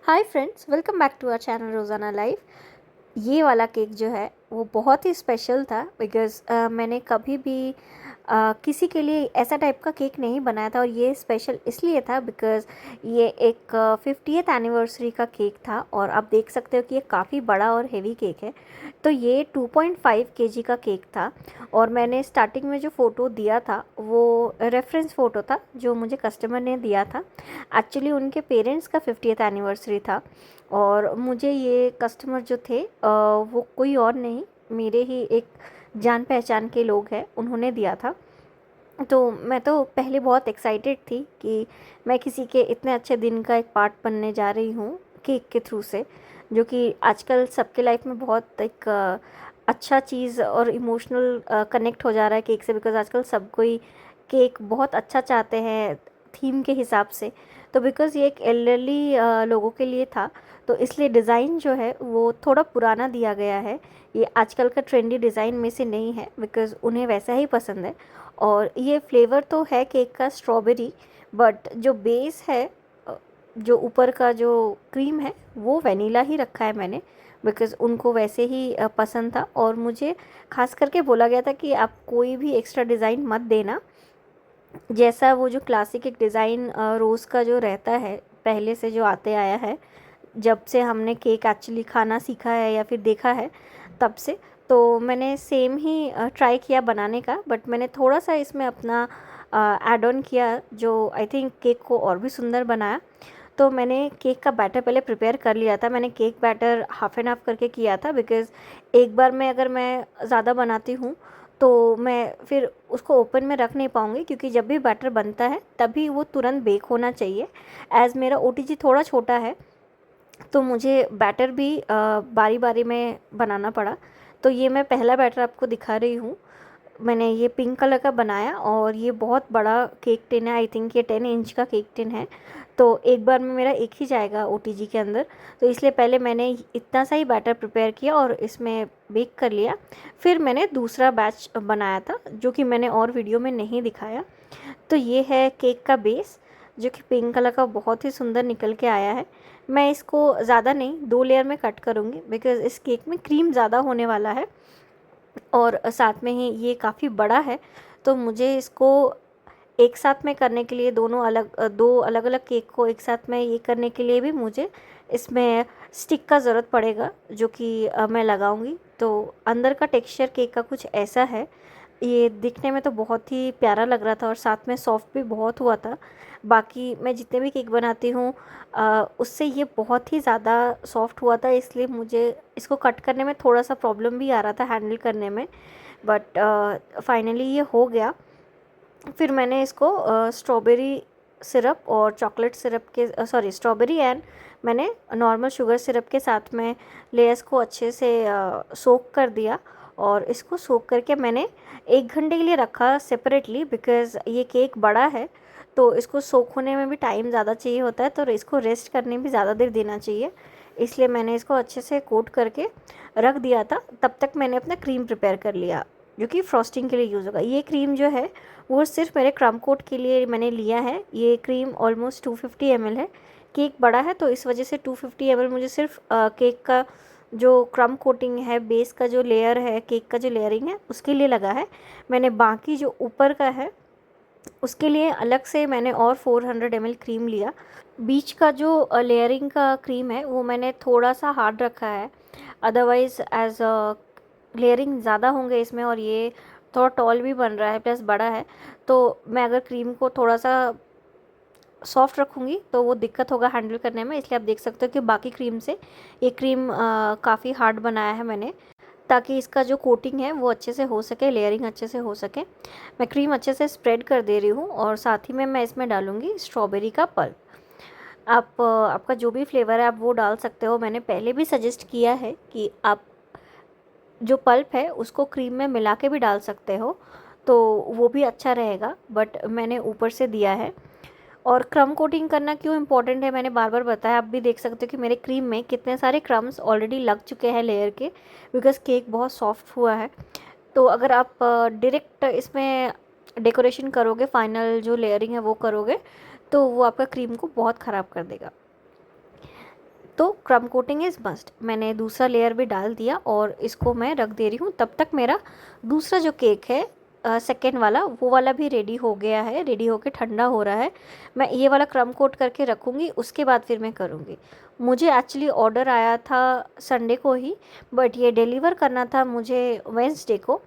Hi friends, welcome back to our channel Rozana life. ये वाला cake जो है वो बहुत ही स्पेशल था बिकॉज़ मैंने कभी भी किसी के लिए ऐसा टाइप का केक नहीं बनाया था। और ये स्पेशल इसलिए था बिकॉज़ ये एक 50th एनिवर्सरी का केक था। और आप देख सकते हो कि ये काफ़ी बड़ा और हेवी केक है। तो ये 2.5 केजी का केक था। और मैंने स्टार्टिंग में जो फ़ोटो दिया था वो रेफरेंस फ़ोटो था जो मुझे कस्टमर ने दिया था। एक्चुअली उनके पेरेंट्स का 50th एनिवर्सरी था। और मुझे ये कस्टमर जो थे वो कोई और नहीं, मेरे ही एक जान पहचान के लोग हैं, उन्होंने दिया था। तो मैं तो पहले बहुत एक्साइटेड थी कि मैं किसी के इतने अच्छे दिन का एक पार्ट बनने जा रही हूँ केक के थ्रू से, जो कि आजकल सबके लाइफ में बहुत एक अच्छा चीज़ और इमोशनल कनेक्ट हो जा रहा है केक से। बिकॉज़ आजकल सब कोई केक बहुत अच्छा चाहते हैं थीम के हिसाब से। तो बिकॉज़ ये एक एल्डरली लोगों के लिए था, तो इसलिए डिज़ाइन जो है वो थोड़ा पुराना दिया गया है। ये आजकल का ट्रेंडी डिज़ाइन में से नहीं है बिकॉज़ उन्हें वैसा ही पसंद है। और ये फ्लेवर तो है केक का स्ट्रॉबेरी, बट जो बेस है जो ऊपर का जो क्रीम है वो वनीला ही रखा है मैंने, बिकॉज़ उनको वैसे ही पसंद था। और मुझे खास करके बोला गया था कि आप कोई भी एक्स्ट्रा डिज़ाइन मत देना, जैसा वो जो क्लासिक एक डिज़ाइन रोज़ का जो रहता है पहले से जो आते आया है, जब से हमने केक एक्चुअली खाना सीखा है या फिर देखा है तब से। तो मैंने सेम ही ट्राई किया बनाने का, बट मैंने थोड़ा सा इसमें अपना ऐड ऑन किया जो आई थिंक केक को और भी सुंदर बनाया। तो मैंने केक का बैटर पहले प्रिपेयर कर लिया था। मैंने cake batter half and half करके किया था बिकॉज़ एक बार में अगर मैं ज़्यादा बनाती हूँ तो मैं फिर उसको ओपन में रख नहीं पाऊँगी, क्योंकि जब भी बैटर बनता है तभी वो तुरंत बेक होना चाहिए। एज़ मेरा ओटीजी थोड़ा छोटा है तो मुझे बैटर भी बारी बारी में बनाना पड़ा। तो ये मैं पहला बैटर आपको दिखा रही हूँ। मैंने ये पिंक कलर का बनाया और ये बहुत बड़ा केक टिन है, आई थिंक ये 10 इंच का केक टिन है। तो एक बार में मेरा एक ही जाएगा ओटीजी के अंदर, तो इसलिए पहले मैंने इतना सा ही बैटर प्रिपेयर किया और इसमें बेक कर लिया। फिर मैंने दूसरा बैच बनाया था जो कि मैंने और वीडियो में नहीं दिखाया। तो ये है केक का बेस जो कि पिंक कलर का बहुत ही सुंदर निकल के आया है। मैं इसको ज़्यादा नहीं 2 लेयर में कट करूँगी बिकॉज़ इस केक में क्रीम ज़्यादा होने वाला है। और साथ में ही ये काफ़ी बड़ा है, तो मुझे इसको एक साथ में करने के लिए दो अलग अलग केक को एक साथ में ये करने के लिए भी मुझे इसमें स्टिक का ज़रूरत पड़ेगा, जो कि मैं लगाऊंगी। तो अंदर का टेक्सचर केक का कुछ ऐसा है। ये दिखने में तो बहुत ही प्यारा लग रहा था और साथ में सॉफ्ट भी बहुत हुआ था। बाकी मैं जितने भी केक बनाती हूँ उससे ये बहुत ही ज़्यादा सॉफ्ट हुआ था, इसलिए मुझे इसको कट करने में थोड़ा सा प्रॉब्लम भी आ रहा था हैंडल करने में। बट फाइनली ये हो गया। फिर मैंने इसको स्ट्रॉबेरी सिरप और चॉकलेट सिरप के स्ट्रॉबेरी एंड मैंने नॉर्मल शुगर सिरप के साथ में लेयर्स को अच्छे से सोक कर दिया। और इसको सोक करके मैंने 1 घंटे के लिए रखा सेपरेटली, बिकॉज़ ये केक बड़ा है तो इसको सोक होने में भी टाइम ज़्यादा चाहिए होता है, तो इसको रेस्ट करने भी ज़्यादा देर देना चाहिए। इसलिए मैंने इसको अच्छे से कोट करके रख दिया था। तब तक मैंने अपना क्रीम प्रिपेयर कर लिया जो कि फ्रॉस्टिंग के लिए यूज़ होगा। ये क्रीम जो है वो सिर्फ मेरे क्रम कोट के लिए मैंने लिया है। ये क्रीम ऑलमोस्ट 250 ml है। केक बड़ा है तो इस वजह से 250 ml मुझे सिर्फ केक का जो क्रम कोटिंग है, बेस का जो लेयर है, केक का जो लेयरिंग है उसके लिए लगा है। मैंने बाकी जो ऊपर का है उसके लिए अलग से मैंने और 400 ml क्रीम लिया। बीच का जो लेयरिंग का क्रीम है वो मैंने थोड़ा सा हार्ड रखा है, अदरवाइज़ एज लेयरिंग ज़्यादा होंगे इसमें और ये थोड़ा टॉल भी बन रहा है प्लस बड़ा है। तो मैं अगर क्रीम को थोड़ा सा सॉफ्ट रखूँगी तो वो दिक्कत होगा हैंडल करने में, इसलिए आप देख सकते हो कि बाकी क्रीम से ये क्रीम काफ़ी हार्ड बनाया है मैंने, ताकि इसका जो कोटिंग है वो अच्छे से हो सके, लेयरिंग अच्छे से हो सके। मैं क्रीम अच्छे से स्प्रेड कर दे रही हूँ और साथ ही में मैं इसमें डालूँगी स्ट्रॉबेरी का पल्प। आप आपका जो भी फ्लेवर है आप वो डाल सकते हो। मैंने पहले भी सजेस्ट किया है कि आप जो पल्प है उसको क्रीम में मिला के भी डाल सकते हो, तो वो भी अच्छा रहेगा, बट मैंने ऊपर से दिया है। और क्रम कोटिंग करना क्यों इम्पोर्टेंट है मैंने बार बार बताया, आप भी देख सकते हो कि मेरे क्रीम में कितने सारे क्रम्स ऑलरेडी लग चुके हैं लेयर के, बिकॉज़ केक बहुत सॉफ्ट हुआ है। तो अगर आप डायरेक्ट इसमें डेकोरेशन करोगे, फाइनल जो लेयरिंग है वो करोगे, तो वो आपका क्रीम को बहुत ख़राब कर देगा। तो क्रम कोटिंग इज़ मस्ट। मैंने दूसरा लेयर भी डाल दिया और इसको मैं रख दे रही हूँ। तब तक मेरा दूसरा जो केक है सेकेंड वाला, वो वाला भी रेडी हो गया है, रेडी होके ठंडा हो रहा है। मैं ये वाला क्रम कोट करके रखूँगी, उसके बाद फिर मैं करूँगी। मुझे एक्चुअली ऑर्डर आया था संडे को ही, बट ये डिलीवर करना था मुझे वेंसडे को।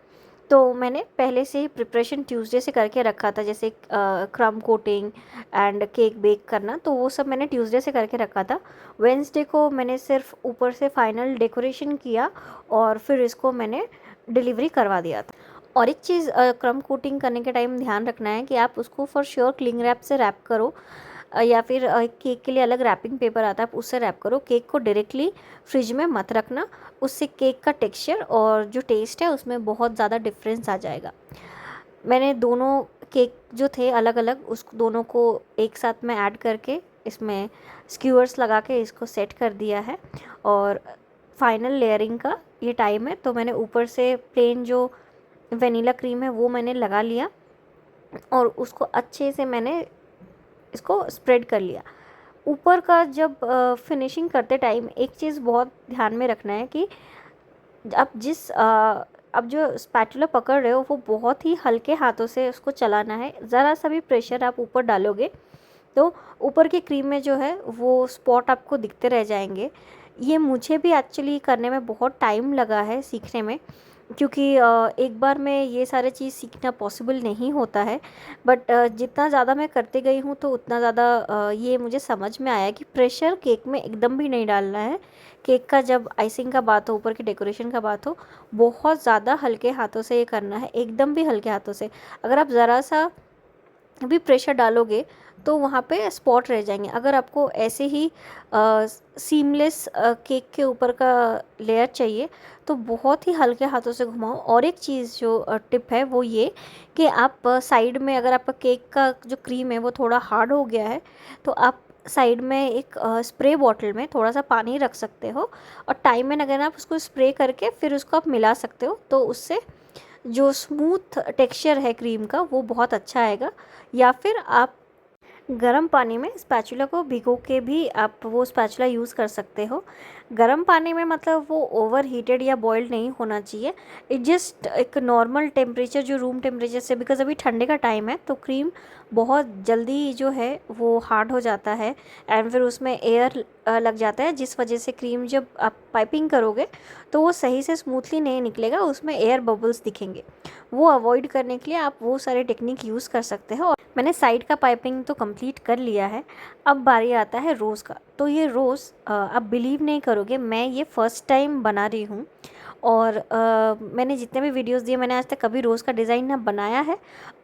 तो मैंने पहले से ही प्रिपरेशन ट्यूसडे से करके रखा था, जैसे क्रम कोटिंग एंड केक बेक करना, तो वो सब मैंने ट्यूसडे से करके रखा था। वेंसडे को मैंने सिर्फ ऊपर से फाइनल डेकोरेशन किया और फिर इसको मैंने डिलीवरी करवा दिया था। और एक चीज़ क्रम कोटिंग करने के टाइम ध्यान रखना है कि आप उसको फॉर श्योर क्लिंग रैप से रैप करो, या फिर केक के लिए अलग रैपिंग पेपर आता है, आप उससे रैप करो। केक को डायरेक्टली फ्रिज में मत रखना, उससे केक का टेक्सचर और जो टेस्ट है उसमें बहुत ज़्यादा डिफरेंस आ जाएगा। मैंने दोनों केक जो थे अलग अलग, उस दोनों को एक साथ में ऐड करके इसमें स्क्यूअर्स लगा के इसको सेट कर दिया है। और फाइनल लेयरिंग का ये टाइम है, तो मैंने ऊपर से प्लेन जो वेनिला क्रीम है वो मैंने लगा लिया और उसको अच्छे से मैंने इसको स्प्रेड कर लिया। ऊपर का जब फिनिशिंग करते टाइम एक चीज़ बहुत ध्यान में रखना है कि अब जो स्पैचुला पकड़ रहे हो वो बहुत ही हल्के हाथों से उसको चलाना है। ज़रा सा भी प्रेशर आप ऊपर डालोगे तो ऊपर की क्रीम में जो है वो स्पॉट आपको दिखते रह जाएंगे। ये मुझे भी एक्चुअली करने में बहुत टाइम लगा है सीखने में, क्योंकि एक बार में ये सारे चीज़ सीखना पॉसिबल नहीं होता है। बट जितना ज़्यादा मैं करते गई हूँ तो उतना ज़्यादा ये मुझे समझ में आया कि प्रेशर केक में एकदम भी नहीं डालना है। केक का जब आइसिंग का बात हो, ऊपर की डेकोरेशन का बात हो, बहुत ज़्यादा हल्के हाथों से ये करना है, एकदम भी हल्के हाथों से। अगर आप ज़रा सा भी प्रेशर डालोगे तो वहाँ पे स्पॉट रह जाएंगे। अगर आपको ऐसे ही सीमलेस केक के ऊपर का लेयर चाहिए तो बहुत ही हल्के हाथों से घुमाओ। और एक चीज़ जो टिप है वो ये कि आप साइड में, अगर आपका केक का जो क्रीम है वो थोड़ा हार्ड हो गया है तो आप साइड में एक स्प्रे बॉटल में थोड़ा सा पानी रख सकते हो और टाइम एंड अगेन आप उसको स्प्रे करके फिर उसको आप मिला सकते हो, तो उससे जो स्मूथ टेक्सचर है क्रीम का वो बहुत अच्छा आएगा। या फिर आप गर्म पानी में स्पैचुला को भिगो के भी आप वो स्पैचुला यूज़ कर सकते हो। गर्म पानी में मतलब वो ओवर हीटेड या बॉइल्ड नहीं होना चाहिए, इट जस्ट एक नॉर्मल टेम्परेचर, जो रूम टेम्परेचर से, बिकॉज अभी ठंडे का टाइम है तो क्रीम बहुत जल्दी जो है वो हार्ड हो जाता है एंड फिर उसमें एयर लग जाता है, जिस वजह से क्रीम जब आप पाइपिंग करोगे तो वो सही से स्मूथली नहीं निकलेगा, उसमें एयर बबल्स दिखेंगे। वो अवॉइड करने के लिए आप वो सारे टेक्निक यूज़ कर सकते हो। मैंने साइड का पाइपिंग तो कंप्लीट कर लिया है, अब बारी आता है रोज़ का। तो ये रोज़ आप बिलीव नहीं करोगे, मैं ये फ़र्स्ट टाइम बना रही हूँ और मैंने जितने भी वीडियोस दिए मैंने आज तक कभी रोज़ का डिज़ाइन ना बनाया है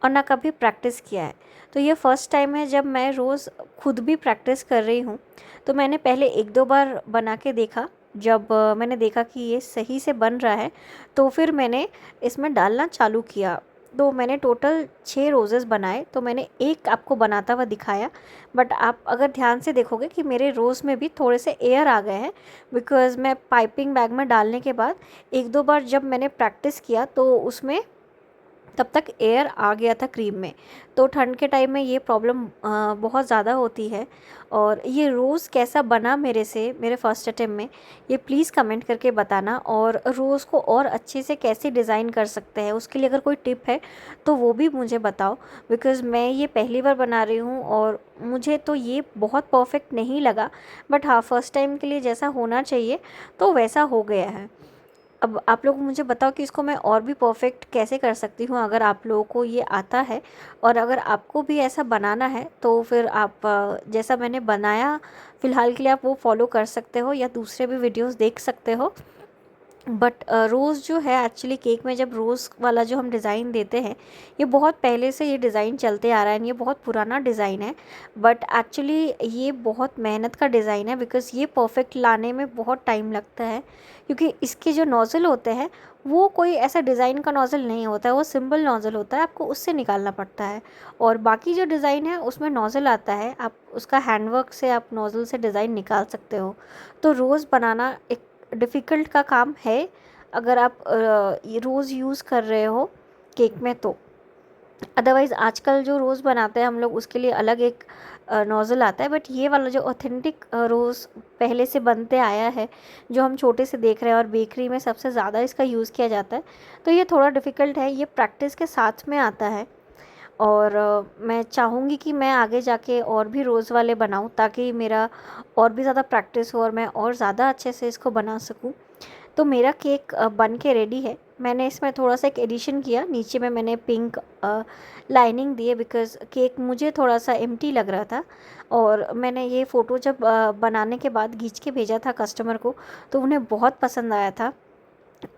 और ना कभी प्रैक्टिस किया है। तो ये फ़र्स्ट टाइम है जब मैं रोज़ खुद भी प्रैक्टिस कर रही हूँ। तो मैंने पहले एक दो बार बना के देखा, जब मैंने देखा कि ये सही से बन रहा है तो फिर मैंने इसमें डालना चालू किया। तो मैंने टोटल 6 रोज़ेस बनाए, तो मैंने एक आपको बनाता हुआ दिखाया, बट आप अगर ध्यान से देखोगे कि मेरे रोज़ में भी थोड़े से एयर आ गए हैं, बिकॉज़ मैं पाइपिंग बैग में डालने के बाद एक दो बार जब मैंने प्रैक्टिस किया तो उसमें तब तक एयर आ गया था क्रीम में। तो ठंड के टाइम में ये प्रॉब्लम बहुत ज़्यादा होती है। और ये रोज़ कैसा बना मेरे से मेरे फर्स्ट अटेम्प्ट में, ये प्लीज़ कमेंट करके बताना। और रोज़ को और अच्छे से कैसे डिज़ाइन कर सकते हैं उसके लिए अगर कोई टिप है तो वो भी मुझे बताओ, बिकॉज़ मैं ये पहली बार बना रही हूँ और मुझे तो ये बहुत परफेक्ट नहीं लगा। बट हाँ, फर्स्ट टाइम के लिए जैसा होना चाहिए तो वैसा हो गया है। अब आप लोग मुझे बताओ कि इसको मैं और भी परफेक्ट कैसे कर सकती हूँ, अगर आप लोगों को ये आता है और अगर आपको भी ऐसा बनाना है तो फिर आप जैसा मैंने बनाया फ़िलहाल के लिए आप वो फॉलो कर सकते हो या दूसरे भी वीडियोस देख सकते हो। बट रोज़ जो है एक्चुअली केक में जब रोज़ वाला जो हम डिज़ाइन देते हैं, ये बहुत पहले से ये डिज़ाइन चलते आ रहा है, ये बहुत पुराना डिज़ाइन है। बट एक्चुअली ये बहुत मेहनत का डिज़ाइन है, बिकॉज़ ये परफेक्ट लाने में बहुत टाइम लगता है, क्योंकि इसके जो नोज़ल होते हैं वो कोई ऐसा डिज़ाइन का नोज़ल नहीं होता है, वो सिंपल नोज़ल होता है, आपको उससे निकालना पड़ता है। और बाकी जो डिज़ाइन है उसमें नोज़ल आता है, आप उसका हैंडवर्क से आप नोज़ल से डिज़ाइन निकाल सकते हो। तो रोज़ बनाना एक डिफ़िकल्ट का काम है, अगर आप ये रोज़ यूज़ कर रहे हो केक में तो। अदरवाइज़ आजकल जो रोज़ बनाते हैं हम लोग उसके लिए अलग एक नोज़ल आता है, बट ये वाला जो ऑथेंटिक रोज़ पहले से बनते आया है, जो हम छोटे से देख रहे हैं और बेकरी में सबसे ज़्यादा इसका यूज़ किया जाता है, तो ये थोड़ा डिफ़िकल्ट है, ये प्रैक्टिस के साथ में आता है। और मैं चाहूँगी कि मैं आगे जाके और भी रोज़ वाले बनाऊँ, ताकि मेरा और भी ज़्यादा प्रैक्टिस हो और मैं और ज़्यादा अच्छे से इसको बना सकूँ। तो मेरा केक बन के रेडी है। मैंने इसमें थोड़ा-सा एक एडिशन किया, नीचे में मैंने पिंक लाइनिंग दी है, बिकॉज़ केक मुझे थोड़ा-सा एम्प्टी लग रहा था। और मैंने ये फ़ोटो जब बनाने के बाद खींच के भेजा था कस्टमर को, तो उन्हें बहुत पसंद आया था।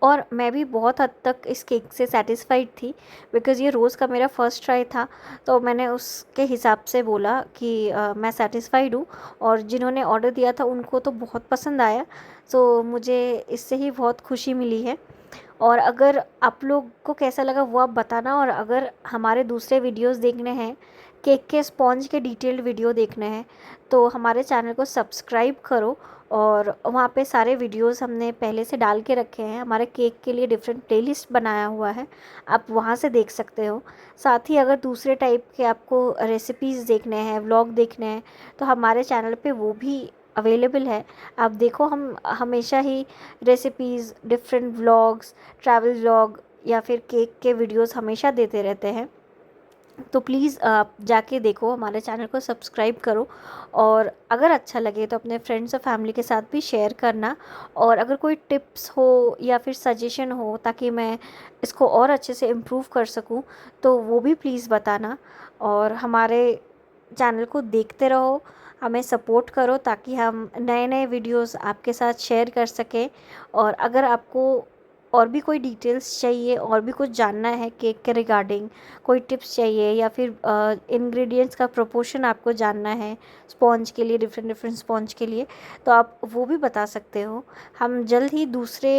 और मैं भी बहुत हद तक इस केक से सैटिस्फाइड थी, बिकॉज़ ये रोज़ का मेरा फर्स्ट ट्राई था। तो मैंने उसके हिसाब से बोला कि मैं सैटिस्फाइड हूँ, और जिन्होंने ऑर्डर दिया था उनको तो बहुत पसंद आया। सो मुझे इससे ही बहुत खुशी मिली है। और अगर आप लोग को कैसा लगा वो आप बताना, और अगर हमारे दूसरे वीडियोस देखने हैं, केक के स्पॉन्ज के डिटेल्ड वीडियो देखने हैं, तो हमारे चैनल को सब्सक्राइब करो। और वहाँ पे सारे वीडियोस हमने पहले से डाल के रखे हैं, हमारे केक के लिए डिफरेंट प्लेलिस्ट बनाया हुआ है, आप वहाँ से देख सकते हो। साथ ही अगर दूसरे टाइप के आपको रेसिपीज़ देखने हैं, व्लॉग देखने हैं, तो हमारे चैनल पे वो भी अवेलेबल है। आप देखो, हम हमेशा ही recipes, different vlogs, travel vlog या फिर केक के वीडियोस हमेशा देते रहते हैं। तो प्लीज़ आप जाके देखो, हमारे चैनल को सब्सक्राइब करो, और अगर अच्छा लगे तो अपने फ्रेंड्स और फैमिली के साथ भी शेयर करना। और अगर कोई टिप्स हो या फिर सजेशन हो ताकि मैं इसको और अच्छे से इम्प्रूव कर सकूं, तो वो भी प्लीज़ बताना। और हमारे चैनल को देखते रहो, हमें सपोर्ट करो, ताकि हम नए नए वीडियोस आपके साथ शेयर कर सकें। और अगर आपको और भी कोई डिटेल्स चाहिए, और भी कुछ जानना है केक के रिगार्डिंग, कोई टिप्स चाहिए, या फिर इंग्रेडिएंट्स का प्रोपोर्शन आपको जानना है स्पॉन्ज के लिए, डिफरेंट डिफरेंट स्पॉन्ज के लिए, तो आप वो भी बता सकते हो। हम जल्द ही दूसरे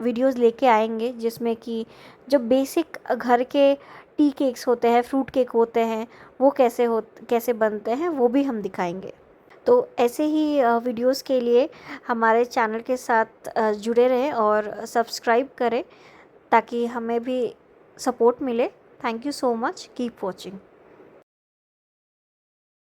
वीडियोस लेके आएंगे, जिसमें कि जो बेसिक घर के टी केक्स होते हैं, फ्रूट केक होते हैं, वो कैसे बनते हैं, वो भी हम दिखाएंगे। तो ऐसे ही वीडियोस के लिए हमारे चैनल के साथ जुड़े रहें और सब्सक्राइब करें, ताकि हमें भी सपोर्ट मिले। Thank you so much, keep watching.